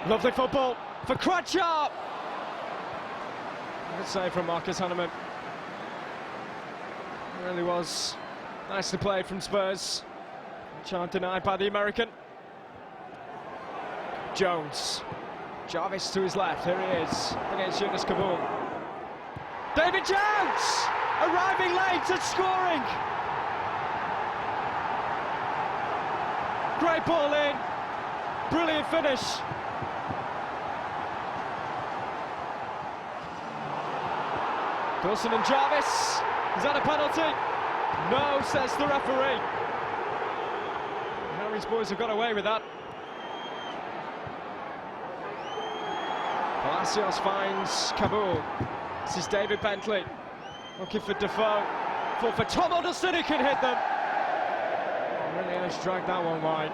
Lovely football for Cratchit. Good save from Marcus Hahnemann. It really was nicely played from Spurs. Chance denied by the American. Jones. Jarvis to his left, here he is, against Yunus Kabul. David Jones! Arriving late and scoring! Great ball in, brilliant finish. Dawson and Jarvis, is that a penalty? No, says the referee. Harry's boys have got away with that. Palacios finds Kabul. This is David Bentley looking for Defoe. For Tom Alderson, he can hit them. Really has dragged that one wide.